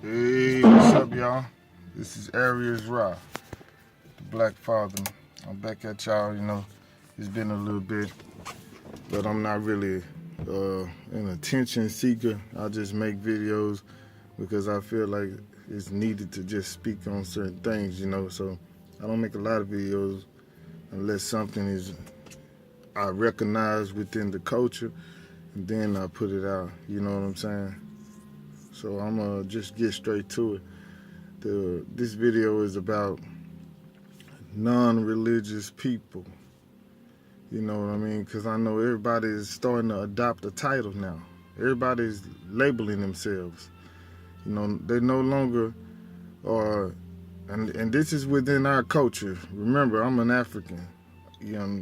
Hey, what's up, y'all? This is Arius Ra, the Black Father. I'm back at y'all. It's been a little bit, but I'm not really an attention seeker. I just make videos because I feel like it's needed to just speak on certain things. So I don't make a lot of videos unless something is I recognize within the culture, and then I put it out. You know what I'm saying? So I'm gonna just get straight to it. This video is about non-religious people. You know what I mean? Because I know everybody is starting to adopt a title now. Everybody's labeling themselves. They no longer are, and this is within our culture. Remember, I'm an African.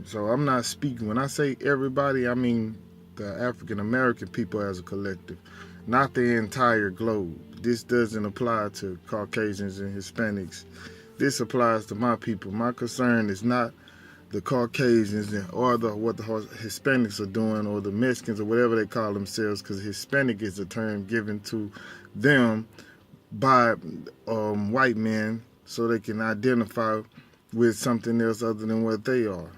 So I'm not speaking. When I say everybody, I mean the African American people as a collective, not the entire globe. This doesn't apply to Caucasians and Hispanics. This applies to my people. My concern is not the Caucasians or what the Hispanics are doing, or the Mexicans, or whatever they call themselves, because Hispanic is a term given to them by white men so they can identify with something else other than what they are.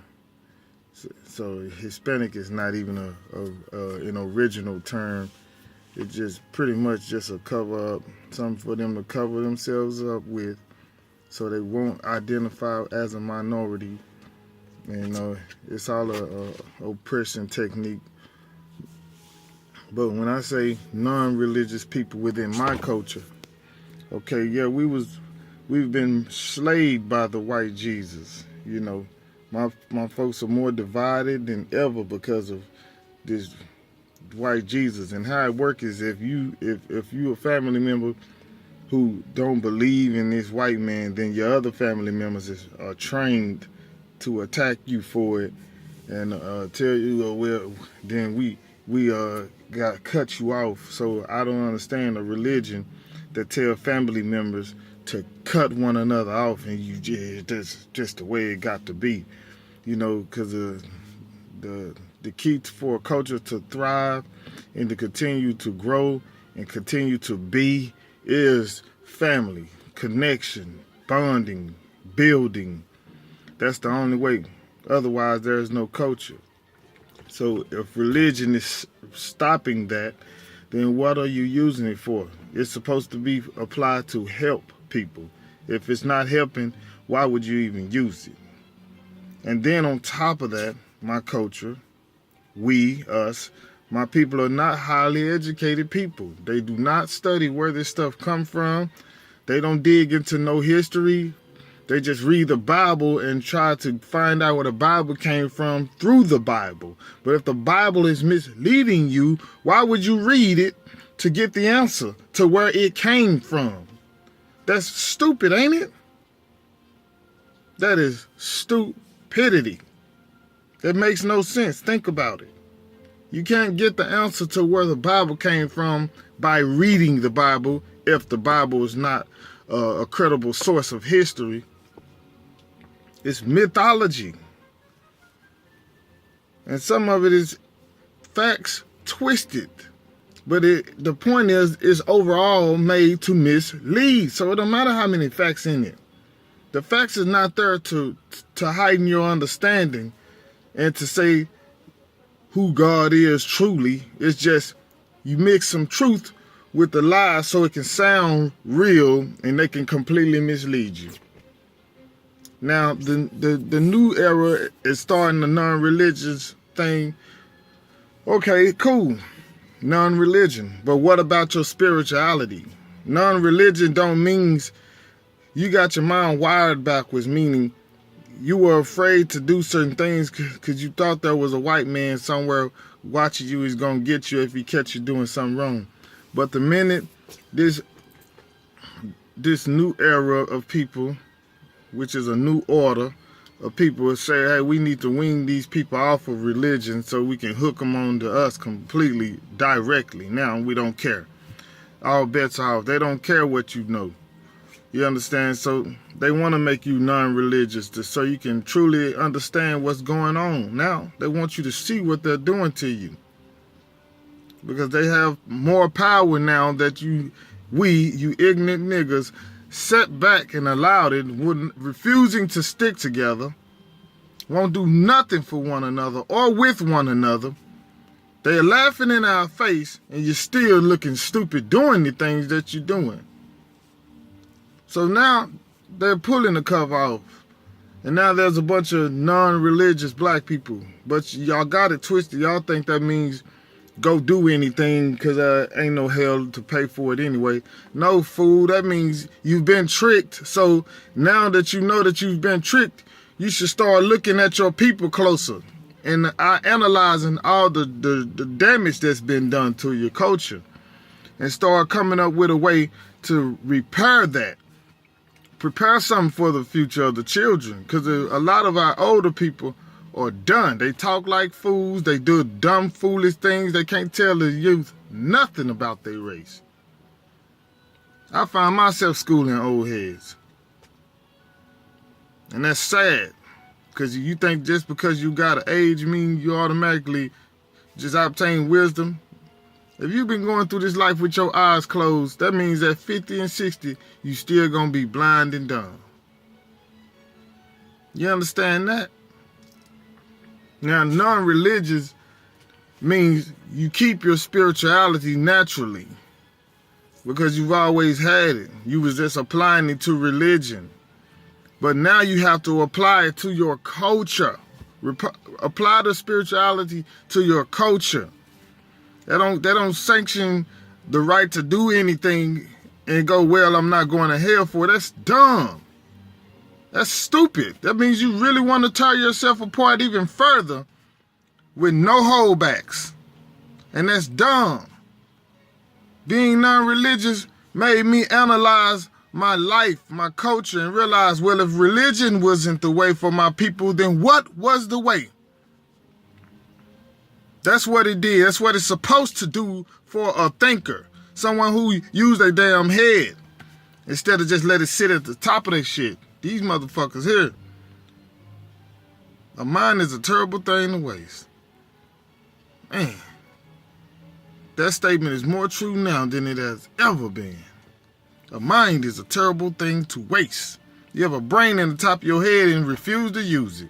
So Hispanic is not even an original term. It's just pretty much just a cover up, something for them to cover themselves up with, so they won't identify as a minority. It's all a oppression technique. But when I say non-religious people within my culture, okay, yeah, we've been slaved by the white Jesus. My folks are more divided than ever because of this white Jesus. And how it works is if you a family member who don't believe in this white man, then your other family members are trained to attack you for it and tell you, well, then we got cut you off. So I don't understand a religion that tell family members to cut one another off, and that's just the way it got to be. Because the key for a culture to thrive and to continue to grow and continue to be is family, connection, bonding, building. That's the only way. Otherwise, there is no culture. So if religion is stopping that, then what are you using it for? It's supposed to be applied to help people. If it's not helping, why would you even use it? And then on top of that, my culture, us, my people are not highly educated people. They do not study where this stuff come from. They don't dig into no history. They just read the Bible and try to find out where the Bible came from through the Bible. But if the Bible is misleading you, why would you read it to get the answer to where it came from? That's stupid, ain't it? That is stupidity. That makes no sense. Think about it. You can't get the answer to where the Bible came from by reading the Bible if the Bible is not a credible source of history. It's mythology. And some of it is facts twisted. But the point is, it's overall made to mislead. So it don't matter how many facts in it. The facts is not there to heighten your understanding and to say who God is truly. It's just you mix some truth with the lies so it can sound real and they can completely mislead you. Now, the new era is starting the non-religious thing. Okay, cool. Non-religion. But what about your spirituality? Non-religion don't mean you got your mind wired backwards, meaning you were afraid to do certain things because you thought there was a white man somewhere watching you. He's going to get you if he catch you doing something wrong. But the minute this new era of people, which is a new order of people, will say, hey, we need to wean these people off of religion so we can hook them on to us completely, directly. Now we don't care. All bets are off. They don't care what you know. You understand? So they want to make you non-religious so you can truly understand what's going on. Now they want you to see what they're doing to you, because they have more power now that you We, you ignorant niggas, sat back and allowed it, refusing to stick together, won't do nothing for one another or with one another. They're laughing in our face and you're still looking stupid doing the things that you're doing. So now they're pulling the cover off. And now there's a bunch of non-religious black people. But y'all got it twisted. Y'all think that means go do anything because ain't no hell to pay for it anyway. No, fool. That means you've been tricked. So now that you know that you've been tricked, you should start looking at your people closer and analyzing all the damage that's been done to your culture and start coming up with a way to repair that. Prepare something for the future of the children, because a lot of our older people are done. They talk like fools. They do dumb, foolish things. They can't tell the youth nothing about their race. I find myself schooling old heads. And that's sad, because you think just because you got an age mean you automatically just obtain wisdom. If you've been going through this life with your eyes closed, that means at 50 and 60, you still gonna be blind and dumb. You understand that? Now, non-religious means you keep your spirituality naturally because you've always had it. You was just applying it to religion. But now you have to apply it to your culture. Apply the spirituality to your culture. They don't sanction the right to do anything and go, well, I'm not going to hell for it. That's dumb. That's stupid. That means you really want to tear yourself apart even further with no holdbacks. And that's dumb. Being non-religious made me analyze my life, my culture, and realize, well, if religion wasn't the way for my people, then what was the way? That's what it did. That's what it's supposed to do for a thinker. Someone who used their damn head instead of just let it sit at the top of their shit. These motherfuckers here. A mind is a terrible thing to waste. Man, that statement is more true now than it has ever been. A mind is a terrible thing to waste. You have a brain in the top of your head and refuse to use it.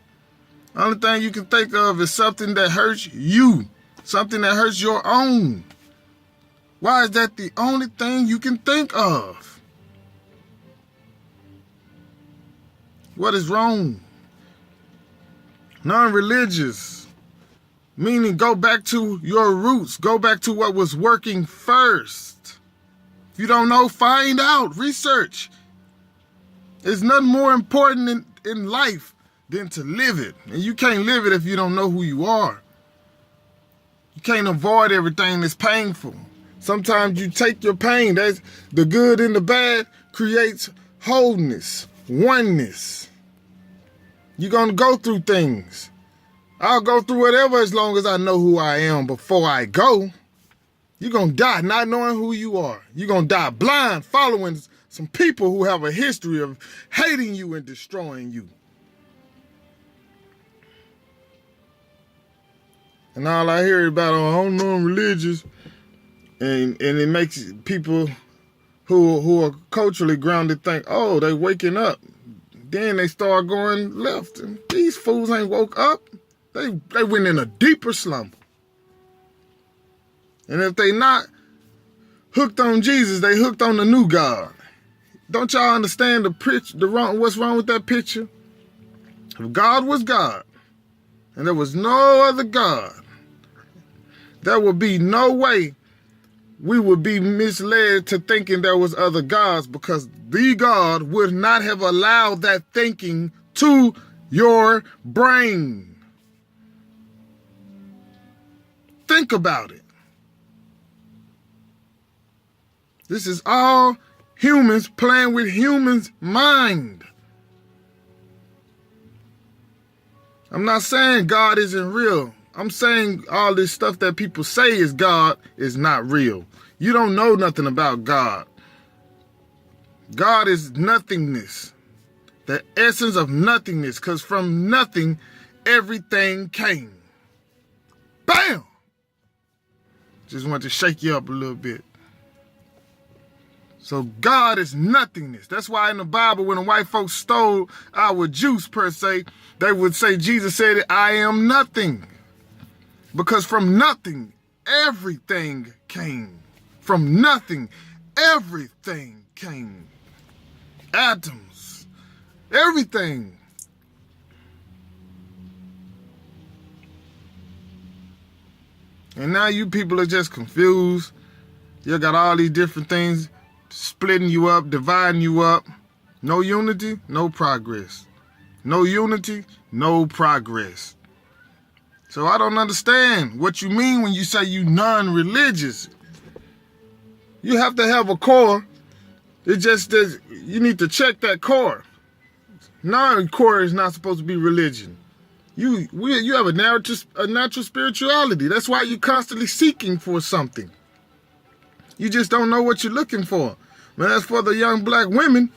Only thing you can think of is something that hurts you. Something that hurts your own. Why is that the only thing you can think of? What is wrong? Non-religious, meaning go back to your roots. Go back to what was working first. If you don't know, find out. Research. There's nothing more important in life than to live it. And you can't live it if you don't know who you are. You can't avoid everything that's painful. Sometimes you take your pain. That's the good and the bad creates wholeness, oneness. You're going to go through things. I'll go through whatever as long as I know who I am before I go. You're going to die not knowing who you are. You're going to die blind following some people who have a history of hating you and destroying you. And all I hear about, oh, I don't know, I'm religious. And it makes people who are culturally grounded think, oh, they waking up. Then they start going left. And these fools ain't woke up. They went in a deeper slumber. And if they not hooked on Jesus, they hooked on the new God. Don't y'all understand what's wrong with that picture? If God was God, and there was no other God, there would be no way we would be misled to thinking there was other gods, because the God would not have allowed that thinking to your brain. Think about it. This is all humans playing with humans' mind. I'm not saying God isn't real. I'm saying all this stuff that people say is God is not real. You don't know nothing about God. God is nothingness. The essence of nothingness, because from nothing, everything came. Bam! Just want to shake you up a little bit. So God is nothingness. That's why in the Bible, when the white folks stole our juice, per se, they would say, Jesus said, I am nothing. Because from nothing, everything came. From nothing, everything came. Atoms, everything. And now you people are just confused. You got all these different things splitting you up, dividing you up. No unity, no progress. No unity, no progress. So I don't understand what you mean when you say you non-religious. You have to have a core. It's just that you need to check that core. Non-core is not supposed to be religion. You have a natural spirituality. That's why you're constantly seeking for something. You just don't know what you're looking for. But as for the young black women,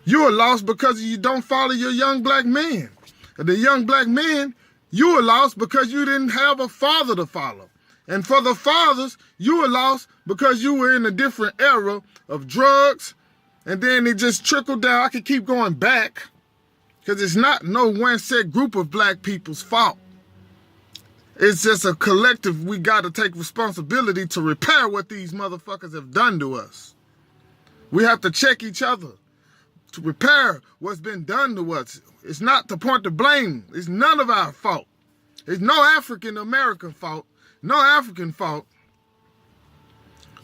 you are lost because you don't follow your young black man. The young black man, you are lost because you didn't have a father to follow. And for the fathers, you were lost because you were in a different era of drugs. And then it just trickled down. I could keep going back because it's not no one set group of black people's fault. It's just a collective. We got to take responsibility to repair what these motherfuckers have done to us. We have to check each other to repair what's been done to us. It's not to point the blame. It's none of our fault. It's no African-American fault. No African fault.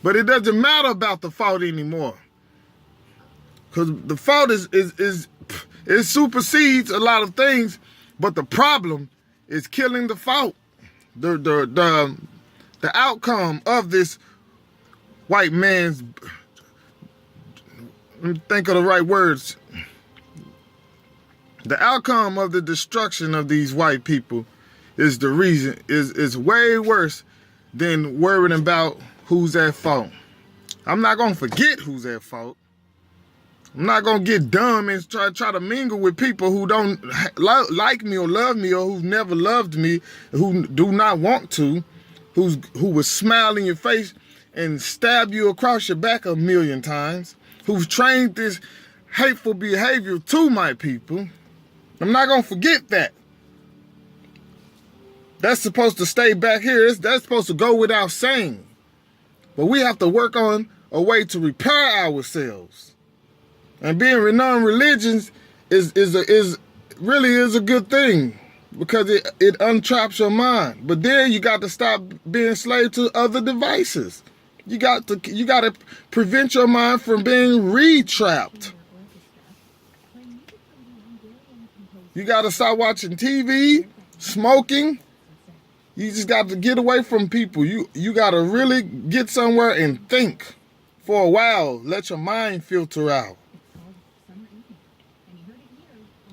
But it doesn't matter about the fault anymore. Because the fault it supersedes a lot of things, but the problem is killing the fault. The outcome of this white man's, let me think of the right words. The outcome of the destruction of these white people is the reason, is way worse than worrying about who's at fault. I'm not going to forget who's at fault. I'm not going to get dumb and try to mingle with people who don't like me or love me or who've never loved me, who do not want to, who will smile in your face and stab you across your back 1,000,000 times, who've trained this hateful behavior to my people. I'm not going to forget that. That's supposed to stay back here. That's supposed to go without saying. But we have to work on a way to repair ourselves. And being non-religious is really a good thing because it untraps your mind. But then you got to stop being slave to other devices. You got to prevent your mind from being re-trapped. You got to stop watching TV, smoking. You just got to get away from people. You got to really get somewhere and think for a while. Let your mind filter out.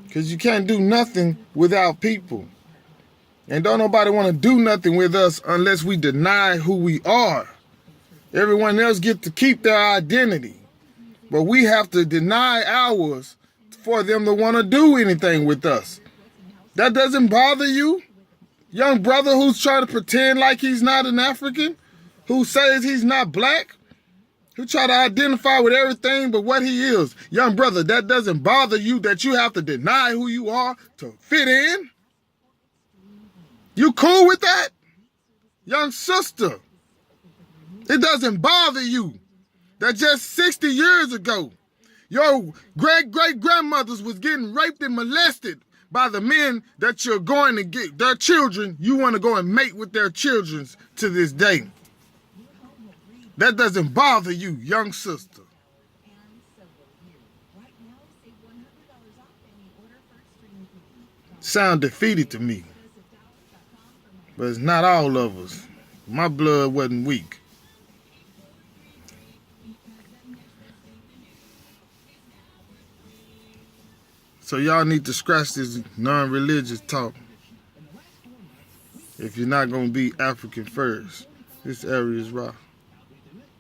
Because you can't do nothing without people. And don't nobody want to do nothing with us unless we deny who we are. Everyone else get to keep their identity. But we have to deny ours for them to want to do anything with us. That doesn't bother you? Young brother who's trying to pretend like he's not an African? Who says he's not black? Who try to identify with everything but what he is. Young brother, that doesn't bother you that you have to deny who you are to fit in? You cool with that? Young sister, it doesn't bother you that just 60 years ago, your great-great-grandmothers was getting raped and molested by the men that you're going to get, their children, you want to go and mate with their children to this day. That doesn't bother you, young sister. Sound defeated to me. But it's not all of us. My blood wasn't weak. So y'all need to scratch this non-religious talk. If you're not going to be African first. This area is raw.